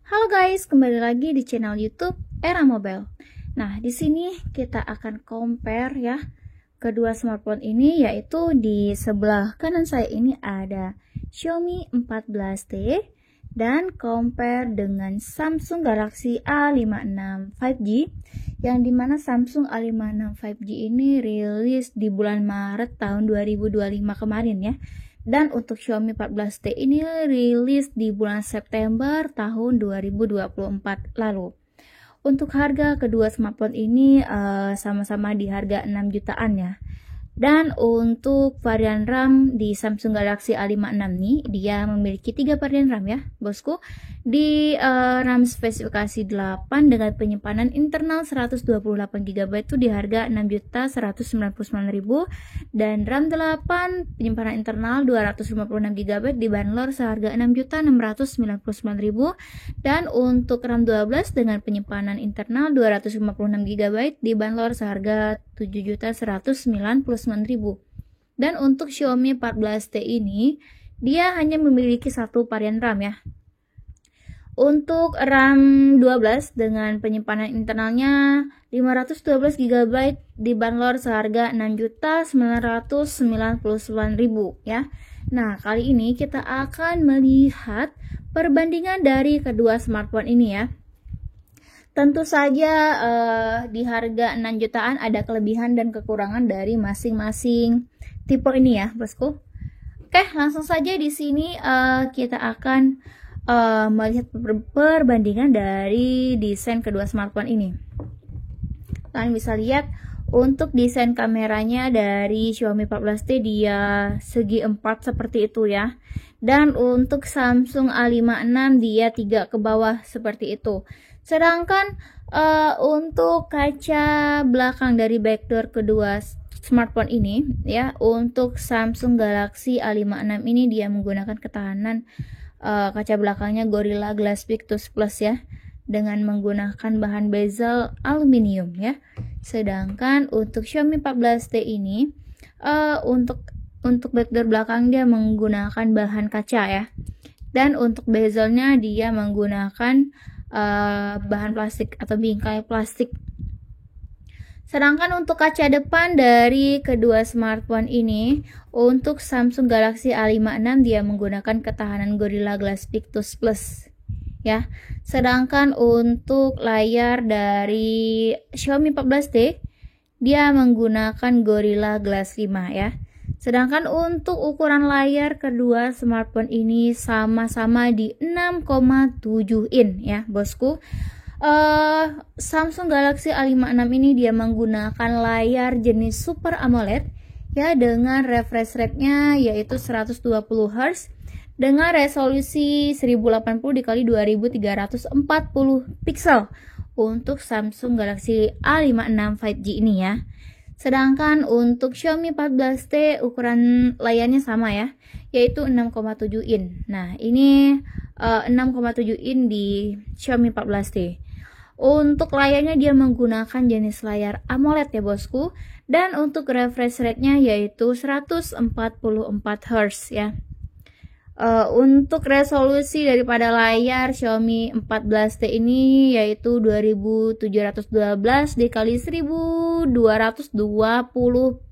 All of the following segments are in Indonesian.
Halo guys, kembali lagi di channel YouTube Era Mobile. Nah, di sini kita akan compare ya kedua smartphone ini, yaitu di sebelah kanan saya ini ada Xiaomi 14T dan compare dengan Samsung Galaxy A56 5G, yang dimana Samsung A56 5G ini rilis di bulan Maret tahun 2025 kemarin ya. Dan untuk Xiaomi 14T ini rilis di bulan September tahun 2024 lalu. Untuk harga kedua smartphone ini sama-sama di harga 6 jutaan ya. Dan untuk varian RAM di Samsung Galaxy A56 nih, dia memiliki 3 varian RAM ya bosku. Di RAM spesifikasi 8 dengan penyimpanan internal 128GB itu di harga 6.199.000, dan RAM 8 penyimpanan internal 256GB dibanderol seharga 6.699.000, dan untuk RAM 12 dengan penyimpanan internal 256GB dibanderol seharga 7.199.000. Dan untuk Xiaomi 14T ini dia hanya memiliki satu varian RAM ya. Untuk RAM 12 dengan penyimpanan internalnya 512GB dibanderol seharga 6.999.000 ya. Nah, kali ini kita akan melihat perbandingan dari kedua smartphone ini ya. Tentu saja di harga 6 jutaan ada kelebihan dan kekurangan dari masing-masing tipe ini ya, bosku. Oke, langsung saja di sini kita akan melihat perbandingan dari desain kedua smartphone ini. Kalian bisa lihat untuk desain kameranya dari Xiaomi 14T dia segi 4 seperti itu ya. Dan untuk Samsung A56 dia 3 ke bawah seperti itu. Sedangkan untuk kaca belakang dari backdoor kedua smartphone ini ya, untuk Samsung Galaxy A56 ini dia menggunakan ketahanan kaca belakangnya Gorilla Glass Victus Plus ya, dengan menggunakan bahan bezel aluminium ya. Sedangkan untuk Xiaomi 14T ini untuk backdoor belakang dia menggunakan bahan kaca ya, dan untuk bezelnya dia menggunakan bahan plastik atau bingkai plastik. Sedangkan untuk kaca depan dari kedua smartphone ini, untuk Samsung Galaxy A56 dia menggunakan ketahanan Gorilla Glass Victus Plus ya. Sedangkan untuk layar dari Xiaomi 14T dia menggunakan Gorilla Glass 5 ya. Sedangkan untuk ukuran layar kedua smartphone ini sama-sama di 6,7 in ya bosku. Samsung Galaxy A56 ini dia menggunakan layar jenis Super AMOLED ya, dengan refresh rate-nya yaitu 120Hz dengan resolusi 1080 dikali 2340 pixel untuk Samsung Galaxy A56 5G ini ya. Sedangkan untuk Xiaomi 14T ukuran layarnya sama ya, yaitu 6,7 in. Nah, ini 6,7 in di Xiaomi 14T. Untuk layarnya dia menggunakan jenis layar AMOLED ya bosku, dan untuk refresh rate-nya yaitu 144Hz ya. Untuk resolusi daripada layar Xiaomi 14T ini yaitu 2712 dikali 1220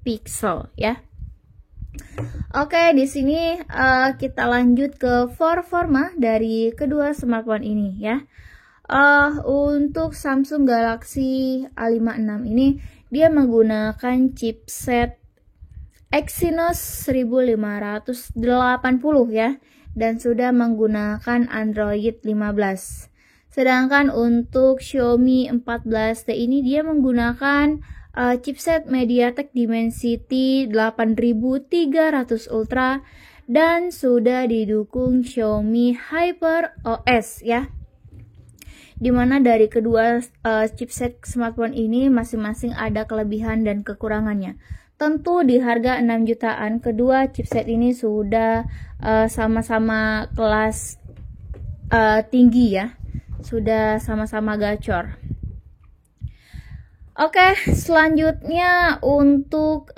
pixel ya. Oke, di sini kita lanjut ke performa dari kedua smartphone ini ya. Untuk Samsung Galaxy A56 ini dia menggunakan chipset Exynos 1580 ya, dan sudah menggunakan Android 15. Sedangkan untuk Xiaomi 14T ini dia menggunakan chipset MediaTek Dimensity 8300 Ultra dan sudah didukung Xiaomi HyperOS ya. Dimana dari kedua chipset smartphone ini masing-masing ada kelebihan dan kekurangannya. Tentu di harga 6 jutaan kedua chipset ini sudah sama-sama kelas tinggi ya, sudah sama-sama gacor. Oke, selanjutnya untuk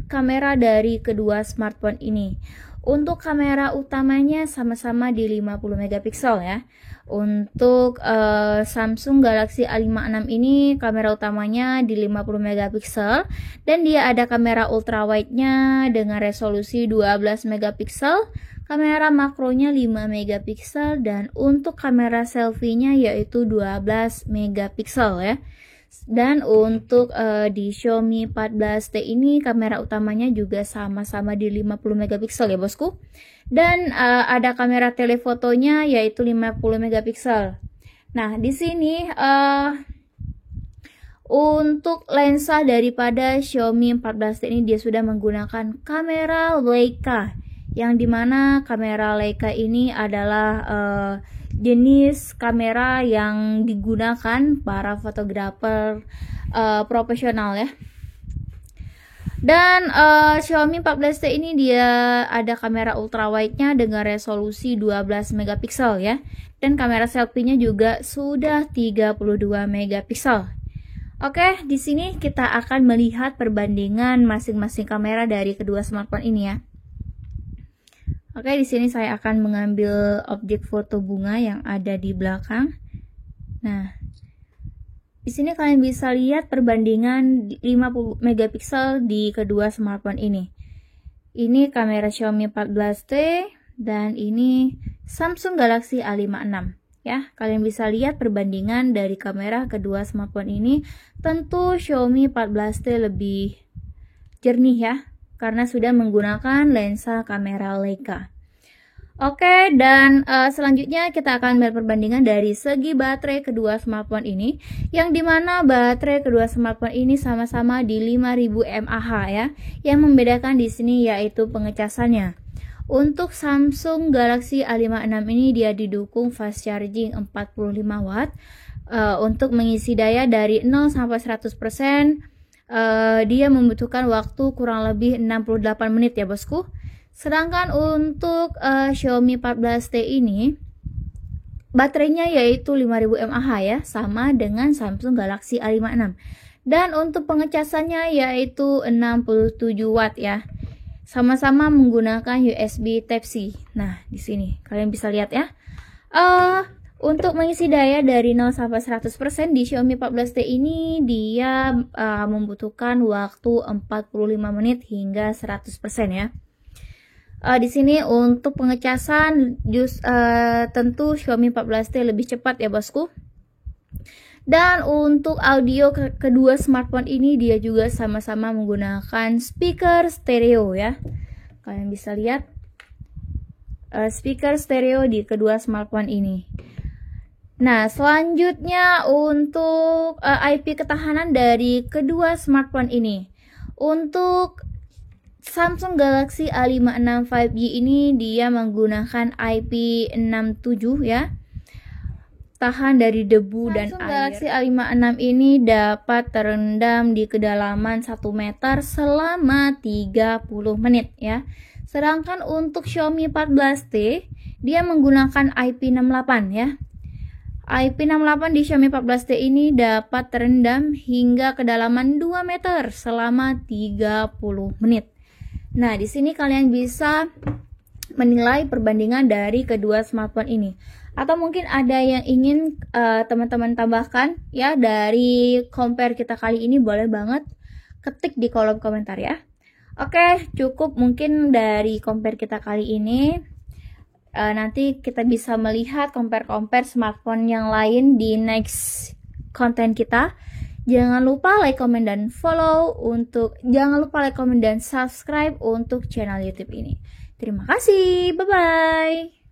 kamera dari kedua smartphone ini. Untuk kamera utamanya sama-sama di 50 megapiksel ya. Untuk Samsung Galaxy A56 ini kamera utamanya di 50 megapiksel dan dia ada kamera ultrawide-nya dengan resolusi 12 megapiksel, kamera makronya 5 megapiksel dan untuk kamera selfie-nya yaitu 12 megapiksel ya. Dan untuk di Xiaomi 14T ini kamera utamanya juga sama-sama di 50 megapiksel ya bosku. Dan ada kamera telefotonya yaitu 50 megapiksel. Nah, di sini untuk lensa daripada Xiaomi 14T ini dia sudah menggunakan kamera Leica, yang dimana kamera Leica ini adalah jenis kamera yang digunakan para fotografer profesional ya. Dan Xiaomi 14T ini dia ada kamera ultrawide-nya dengan resolusi 12 megapiksel ya. Dan kamera selfie-nya juga sudah 32 megapiksel. Oke, di sini kita akan melihat perbandingan masing-masing kamera dari kedua smartphone ini ya. Oke, di sini saya akan mengambil objek foto bunga yang ada di belakang. Nah, di sini kalian bisa lihat perbandingan 50 megapiksel di kedua smartphone ini. Ini kamera Xiaomi 14T dan ini Samsung Galaxy A56 ya. Kalian bisa lihat perbandingan dari kamera kedua smartphone ini. Tentu Xiaomi 14T lebih jernih ya, karena sudah menggunakan lensa kamera Leica. Oke, dan selanjutnya kita akan melihat perbandingan dari segi baterai kedua smartphone ini, yang dimana baterai kedua smartphone ini sama-sama di 5000 mAh ya. Yang membedakan di sini yaitu pengecasannya. Untuk Samsung Galaxy A56 ini dia didukung fast charging 45 watt. Untuk mengisi daya dari 0 sampai 100%. Dia membutuhkan waktu kurang lebih 68 menit ya bosku. Sedangkan untuk Xiaomi 14T ini baterainya yaitu 5000 mAh ya, sama dengan Samsung Galaxy A56. Dan untuk pengecasannya yaitu 67 watt ya. Sama-sama menggunakan USB Type-C. Nah, di sini kalian bisa lihat ya. Untuk mengisi daya dari 0 sampai 100% di Xiaomi 14T ini dia membutuhkan waktu 45 menit hingga 100% ya. Di sini untuk pengecasan tentu Xiaomi 14T lebih cepat ya bosku. Dan untuk audio kedua smartphone ini dia juga sama-sama menggunakan speaker stereo ya. Kalian bisa lihat speaker stereo di kedua smartphone ini. Nah, selanjutnya untuk IP ketahanan dari kedua smartphone ini. Untuk Samsung Galaxy A56 5G ini dia menggunakan IP67 ya. Tahan dari debu dan air. Samsung Galaxy A56 ini dapat terendam di kedalaman 1 meter selama 30 menit ya. Sedangkan untuk Xiaomi 14T dia menggunakan IP68 ya. IP68 di Xiaomi 14T ini dapat terendam hingga kedalaman 2 meter selama 30 menit. Nah, di sini kalian bisa menilai perbandingan dari kedua smartphone ini. Atau mungkin ada yang ingin teman-teman tambahkan ya dari compare kita kali ini, boleh banget ketik di kolom komentar ya. Oke, cukup mungkin dari compare kita kali ini. Nanti kita bisa melihat compare smartphone yang lain di next konten kita. Jangan lupa like, comment, dan subscribe untuk channel YouTube ini. Terima kasih, bye-bye.